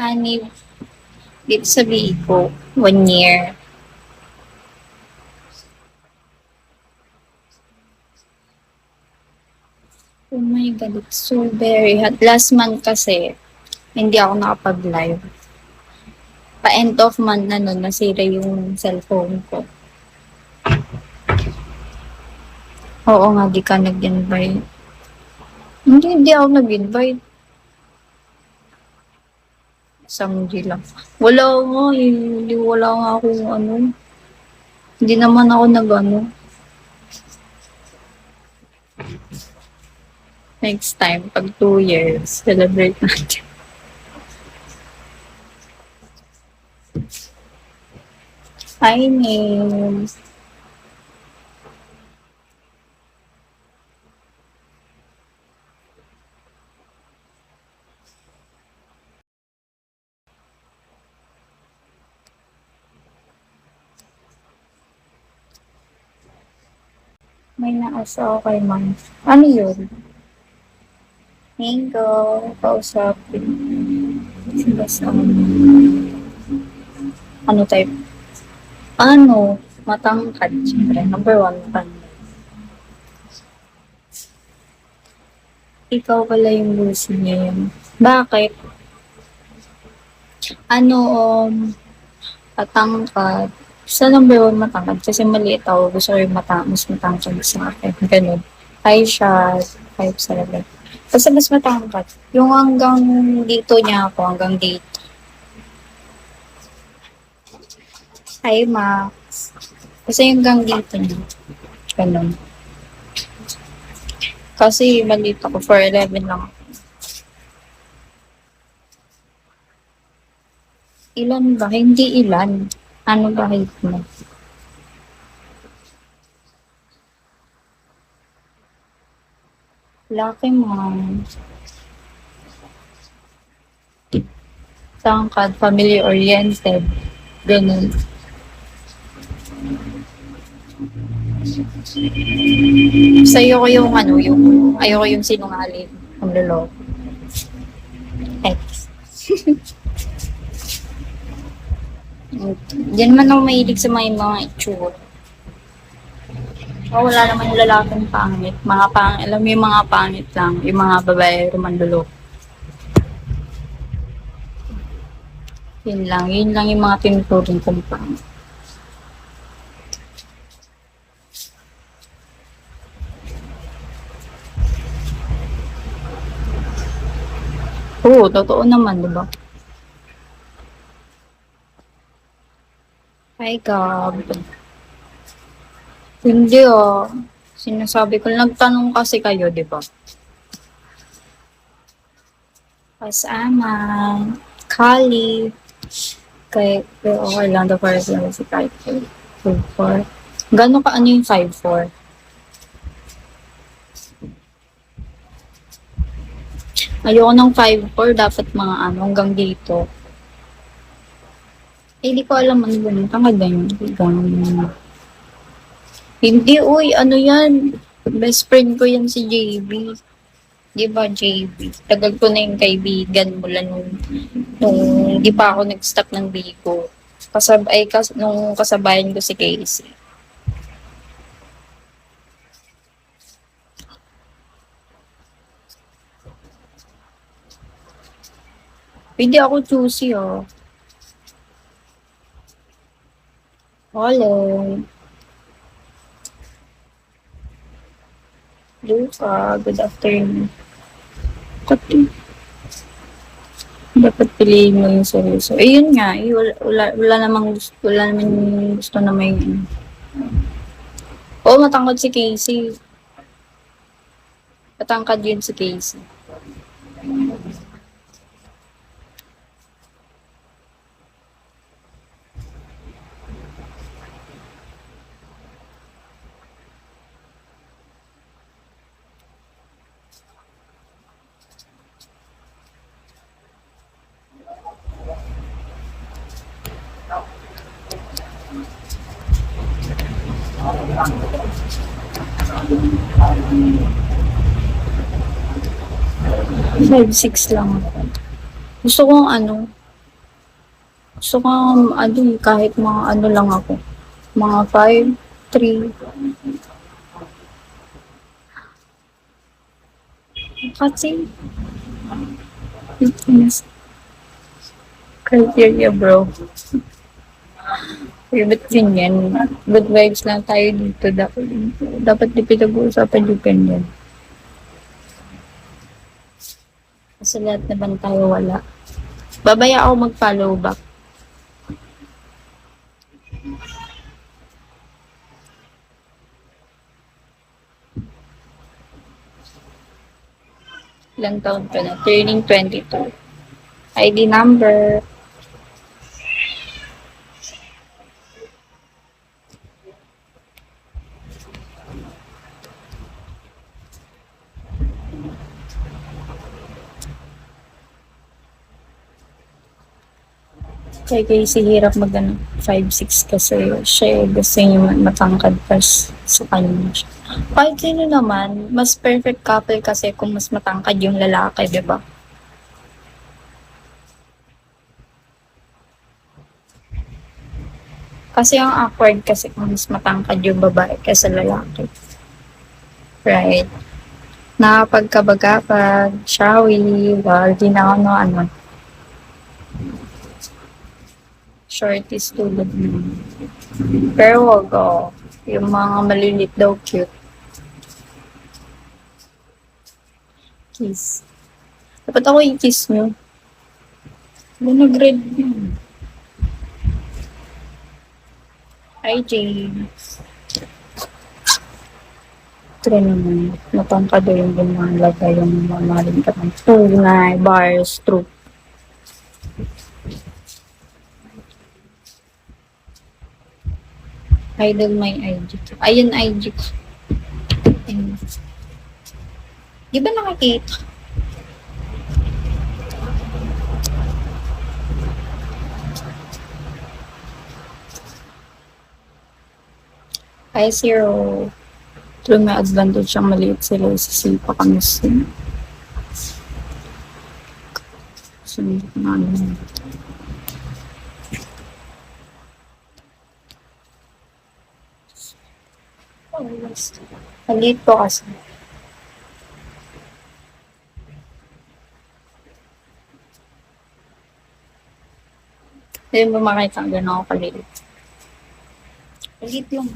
Ani, dito sa Bicol, 1 year. Oh my God, it's so very hot. Last month kasi, hindi ako nakapag-live. Pa-end of month na nun, nasira yung cellphone ko. Oo nga, di ka nag-invite. Hindi ako nag-invite. Isang G lang. Wala nga, hindi wala nga ako ano. Hindi naman ako nag-ano. Next time, pag 2 years, celebrate natin. Hi, name. May naasa ako kay ma'am. Ano yun? Mingo, kausapin. Sila sa ano type? Ano? Matangkad, syempre. Number 1, matangkad. Ikaw pala yung lucy niya yun. Bakit? Ano, matangkad. Sa number 1, matangkad. Kasi maliit ako. Gusto ko yung mas matangkad sa akin. Ganun. Hi, siya. 5'7". Basta mas matangkad. Yung hanggang dito niya ako, hanggang dito. Hi, Max. Kasi yung hanggang dito niya. Ganun. Kasi maliit ako. 4'11" lang. Ilan ba? Hindi ilan. Ano ba height mo? Laki mo. Tangkad, family-oriented. Ganun. Sa ayoko yung ano, ayoko yung sinungaling. Ang lolo. Ex. Diyan man ako mahilig sa mga itsura. Oh, wala naman yung lalaking pangit. Alam mo yung mga pangit lang. Yung mga babae rumandulo. Yun lang yung mga tinuturing kong pangit. Oo, totoo naman, di ba? Hi, Gab. Hindi sinasabi ko, nagtanong kasi kayo, di ba? Kasama, Kali, okay lang, the first lang si Kali. 5'4". Gano'n ka ano yung 5'4"? Ayoko ng 5'4", dapat mga ano, hanggang dito. Hindi ko alam ano yun, tangad na yun. Hindi, uy, ano yan? Best friend ko yan si JB. Di ba, JB? Tagal ko na yung kaibigan mula nung di pa ako nag-stop ng Bigo. Nung kasabayan ko si Casey. Hindi ako choosy, Hello. Luca, good afternoon. Dapat piliin mo yung seryoso. Yun nga, wala namang gusto na may matangkad si Casey. Matangkad yun si Casey. Five, 6 lang. Gusto kong ano, So, ano, kahit mga ano lang ako, mga 5, 3. Kasi, fitness criteria, bro. Favorite din yan. Good vibes lang tayo dito. Dapat di pinag-uusapan yung ganyan. Kasi lahat naman tayo wala. Babaya ako mag-follow back. Ilang taon ka na? Turning 22. ID number. Kay Casey hirap mag ano, 5'6" kasi siya gusto niya matangkad pa sa kanya. Kahit sino naman, mas perfect couple kasi kung mas matangkad yung lalaki, di ba? Kasi ang awkward kasi kung mas matangkad yung babae kaysa lalaki. Right? Nakapagkabagapag, shawi, di na ako no, ano, shorties tulad mo. Pero wag, oh, yung mga malilit daw cute. Kiss. Dapat ako i-kiss nyo. Ano nag-red yun? Hi, James. Try naman. Matangkad yung bumalaga yung mamaling ka ng tunay, bars, truth. Idol my IG. Ayun, IG ko. Ayun. Di ba nakakita? Ay, zero. True, may advantage siyang maliit sila. Isisipa kami sa sunod na ano. Maliit po kasi. Hindi mo makita ang gano'n ako kaliit. Maliit lang.